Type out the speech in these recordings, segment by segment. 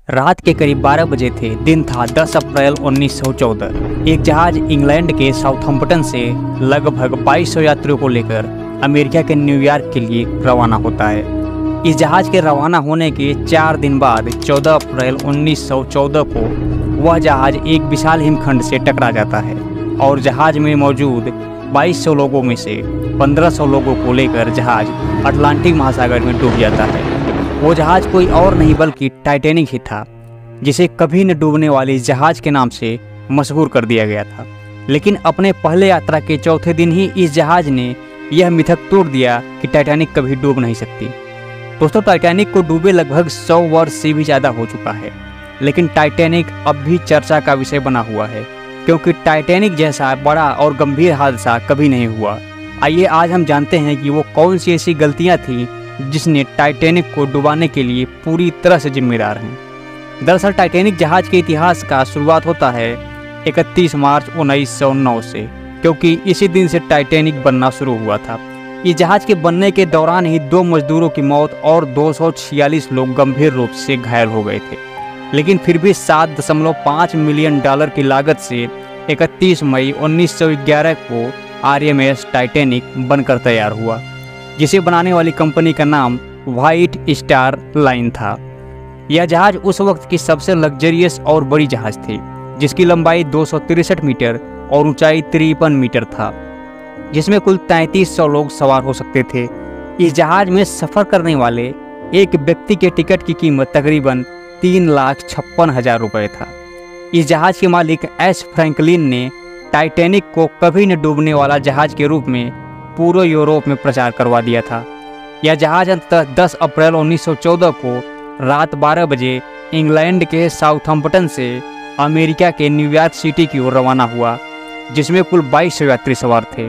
रात के करीब 12 बजे थे। दिन था 10 अप्रैल 1914। एक जहाज इंग्लैंड के साउथहम्पटन से लगभग 2200 यात्रियों को लेकर अमेरिका के न्यूयॉर्क के लिए रवाना होता है। इस जहाज के रवाना होने के 4 दिन बाद 14 अप्रैल 1914 को वह जहाज एक विशाल हिमखंड से टकरा जाता है और जहाज में मौजूद 2200 लोगों में से 1500 लोगों को लेकर जहाज अटलांटिक महासागर में डूब जाता है। वो जहाज कोई और नहीं बल्कि टाइटैनिक ही था, जिसे कभी न डूबने वाली जहाज के नाम से मशहूर कर दिया गया था। लेकिन अपने पहले यात्रा के चौथे दिन ही इस जहाज ने यह मिथक तोड़ दिया कि टाइटैनिक कभी डूब नहीं सकती। दोस्तों, टाइटैनिक को डूबे लगभग 100 वर्ष से भी ज़्यादा हो चुका है, लेकिन टाइटैनिक अब भी चर्चा का विषय बना हुआ है, क्योंकि टाइटैनिक जैसा बड़ा और गंभीर हादसा कभी नहीं हुआ। आइए आज हम जानते हैं कि वो कौन सी ऐसी गलतियाँ थीं जिसने टाइटैनिक को डुबाने के लिए पूरी तरह से जिम्मेदार हैं। दरअसल टाइटैनिक जहाज के इतिहास का शुरुआत होता है 31 मार्च 1909 से, क्योंकि इसी दिन से टाइटैनिक बनना शुरू हुआ था। इस जहाज के बनने के दौरान ही 2 मजदूरों की मौत और 246 लोग गंभीर रूप से घायल हो गए थे। लेकिन फिर भी $7.5 मिलियन की लागत से 31 मई 1911 को RMS टाइटैनिक बनकर तैयार हुआ, जिसे बनाने वाली कंपनी का नाम व्हाइट स्टार लाइन था। यह जहाज उस वक्त की सबसे लग्जरियस और बड़ी जहाज थी, जिसकी लंबाई 263 मीटर और ऊंचाई 53 मीटर था, जिसमें कुल 3300 लोग सवार हो सकते थे। इस जहाज में सफ़र करने वाले एक व्यक्ति के टिकट की कीमत तकरीबन 3,56,000 रुपये था। इस जहाज के मालिक एस फ्रैंकलिन ने टाइटैनिक को कभी न डूबने वाला जहाज के रूप में पूरे यूरोप में प्रचार करवा दिया था। यह जहाज अंततः 10 अप्रैल 1914 को रात 12 बजे इंग्लैंड के साउथहम्पटन से अमेरिका के न्यूयॉर्क सिटी की ओर रवाना हुआ, जिसमें कुल 2200 यात्री सवार थे।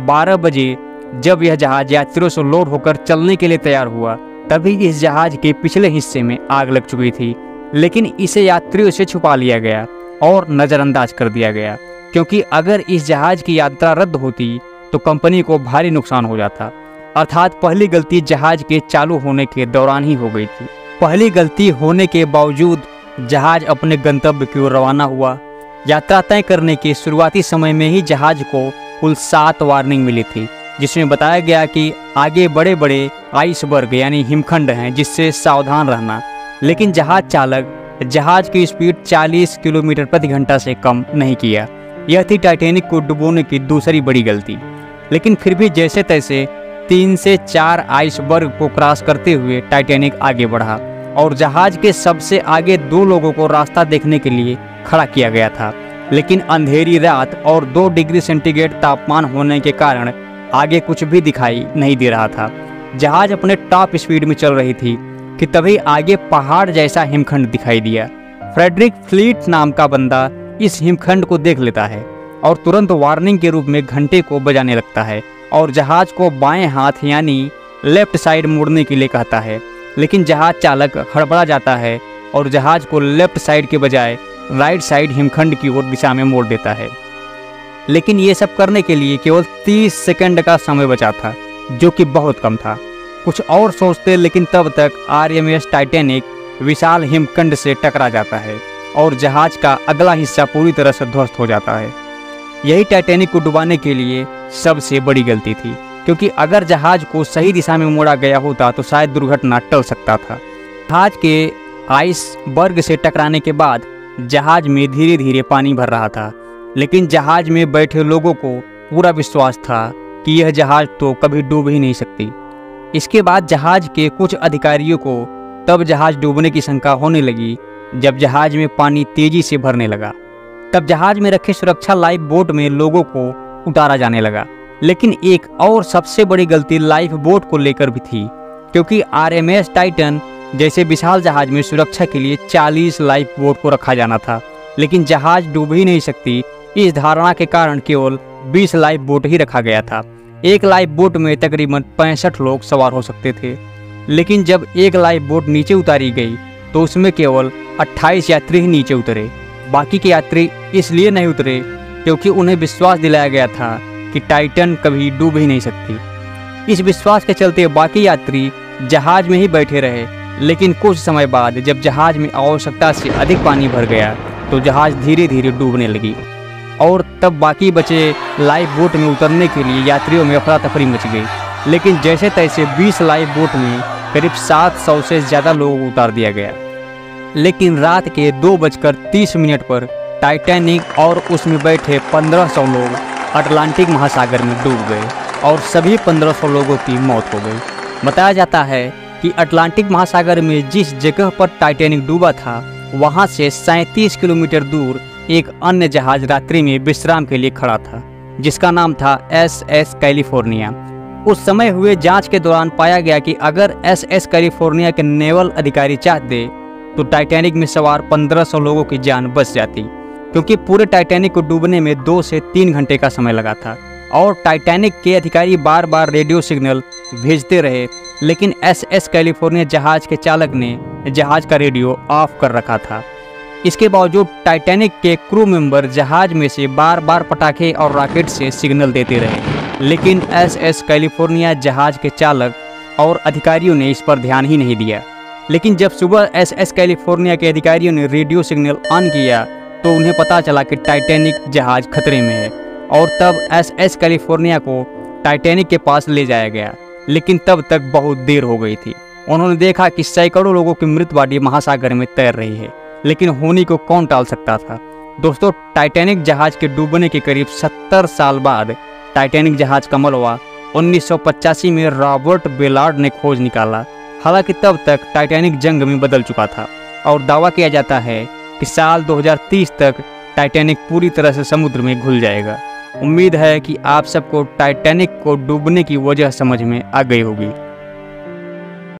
12 बजे जब यह जहाज यात्रियों से लोड होकर चलने के लिए तैयार हुआ, तभी इस जहाज के पिछले हिस्से में आग लग चुकी थी, लेकिन इसे यात्रियों से छुपा लिया गया और नज़रअंदाज कर दिया गया, क्योंकि अगर इस जहाज की यात्रा रद्द होती तो कंपनी को भारी नुकसान हो जाता। अर्थात पहली गलती जहाज के चालू होने के दौरान ही हो गई थी। पहली गलती होने के बावजूद जहाज अपने गंतव्य की ओर रवाना हुआ। यात्रा तय करने के शुरुआती समय में ही जहाज को कुल 7 वार्निंग मिली थी, जिसमें बताया गया कि आगे बड़े बड़े आइसबर्ग यानी हिमखंड हैं, जिससे सावधान रहना। लेकिन जहाज चालक जहाज की स्पीड 40 किलोमीटर प्रति घंटा से कम नहीं किया। यह थी टाइटैनिक को डुबोने की दूसरी बड़ी गलती। लेकिन फिर भी जैसे तैसे 3 से 4 आइसबर्ग को क्रॉस करते हुए टाइटैनिक आगे बढ़ा और जहाज के सबसे आगे 2 लोगों को रास्ता देखने के लिए खड़ा किया गया था। लेकिन अंधेरी रात और 2 डिग्री सेंटीग्रेड तापमान होने के कारण आगे कुछ भी दिखाई नहीं दे रहा था। जहाज अपने टॉप स्पीड में चल रही थी कि तभी आगे पहाड़ जैसा हिमखंड दिखाई दिया। फ्रेडरिक फ्लीट नाम का बंदा इस हिमखंड को देख लेता है और तुरंत वार्निंग के रूप में घंटे को बजाने लगता है और जहाज को बाएं हाथ यानी लेफ्ट साइड मुड़ने के लिए कहता है। लेकिन जहाज चालक हड़बड़ा जाता है और जहाज को लेफ्ट साइड के बजाय राइट साइड हिमखंड की ओर दिशा में मोड़ देता है। लेकिन ये सब करने के लिए केवल 30 सेकंड का समय बचा था, जो कि बहुत कम था। कुछ और सोचते, लेकिन तब तक RMS टाइटैनिक विशाल हिमखंड से टकरा जाता है और जहाज का अगला हिस्सा पूरी तरह से ध्वस्त हो जाता है। यही टाइटैनिक को डुबाने के लिए सबसे बड़ी गलती थी, क्योंकि अगर जहाज को सही दिशा में मोड़ा गया होता तो शायद दुर्घटना टल सकता था। जहाज के आइसबर्ग से टकराने के बाद जहाज में धीरे धीरे पानी भर रहा था, लेकिन जहाज में बैठे लोगों को पूरा विश्वास था कि यह जहाज तो कभी डूब ही नहीं सकती। इसके बाद जहाज के कुछ अधिकारियों को तब जहाज डूबने की शंका होने लगी जब जहाज में पानी तेजी से भरने लगा। तब जहाज में रखे सुरक्षा लाइफ बोट में लोगों को उतारा जाने लगा। लेकिन एक और सबसे बड़ी गलती लाइफ बोट को लेकर भी थी, क्योंकि RMS टाइटन जैसे विशाल जहाज में सुरक्षा के लिए 40 लाइफ बोट को रखा जाना था, लेकिन जहाज डूब ही नहीं सकती इस धारणा के कारण केवल 20 लाइफ बोट ही रखा गया था। एक लाइफ बोट में तकरीबन 65 लोग सवार हो सकते थे। लेकिन जब एक लाइफ बोट नीचे उतारी गई तो उसमें केवल 28 यात्री ही नीचे उतरे। बाकी के यात्री इसलिए नहीं उतरे क्योंकि उन्हें विश्वास दिलाया गया था कि टाइटन कभी डूब ही नहीं सकती। इस विश्वास के चलते बाकी यात्री जहाज में ही बैठे रहे लेकिन कुछ समय बाद जब जहाज में आवश्यकता से अधिक पानी भर गया तो जहाज धीरे धीरे डूबने लगी और तब बाकी बचे लाइफ बोट में उतरने के लिए यात्रियों में अफरा तफरी मच गई। लेकिन जैसे तैसे 20 लाइफ बोट में करीब 700 से ज़्यादा लोगों को उतार दिया गया। लेकिन रात के 2:30 पर टाइटैनिक और उसमें बैठे 1500 लोग अटलांटिक महासागर में डूब गए और सभी 1500 लोगों की मौत हो गई। बताया जाता है कि अटलांटिक महासागर में जिस जगह पर टाइटैनिक डूबा था वहां से 37 किलोमीटर दूर एक अन्य जहाज रात्रि में विश्राम के लिए खड़ा था जिसका नाम था SS कैलिफोर्निया। उस समय हुए जांच के दौरान पाया गया कि अगर SS कैलिफोर्निया के नेवल अधिकारी चाहते तो टाइटैनिक में सवार 1500 लोगों की जान बच जाती, क्योंकि पूरे टाइटैनिक को डूबने में 2 से 3 घंटे का समय लगा था और टाइटैनिक के अधिकारी बार बार रेडियो सिग्नल भेजते रहे। लेकिन SS कैलिफोर्निया जहाज के चालक ने जहाज का रेडियो ऑफ कर रखा था। इसके बावजूद टाइटैनिक के क्रू मेंबर जहाज में से बार बार पटाखे और रॉकेट से सिग्नल देते रहे, लेकिन SS कैलिफोर्निया जहाज के चालक और अधिकारियों ने इस पर ध्यान ही नहीं दिया। लेकिन जब सुबह SS कैलिफोर्निया के अधिकारियों ने रेडियो सिग्नल ऑन किया तो उन्हें पता चला कि टाइटैनिक जहाज खतरे में है और तब SS कैलिफोर्निया को टाइटैनिक के पास ले जाया गया। लेकिन तब तक बहुत देर हो गई थी। उन्होंने देखा कि सैकड़ों लोगों की मृत बॉडी महासागर में तैर रही है, लेकिन होनी को कौन टाल सकता था। दोस्तों, टाइटैनिक जहाज के डूबने के करीब 70 साल बाद टाइटैनिक जहाज का मलबा 1985 में रॉबर्ट बेलार्ड ने खोज निकाला। हालांकि तब तक टाइटैनिक जंग में बदल चुका था और दावा किया जाता है कि साल 2030 तक टाइटैनिक पूरी तरह से समुद्र में घुल जाएगा। उम्मीद है कि आप सबको टाइटैनिक को डूबने की वजह समझ में आ गई होगी।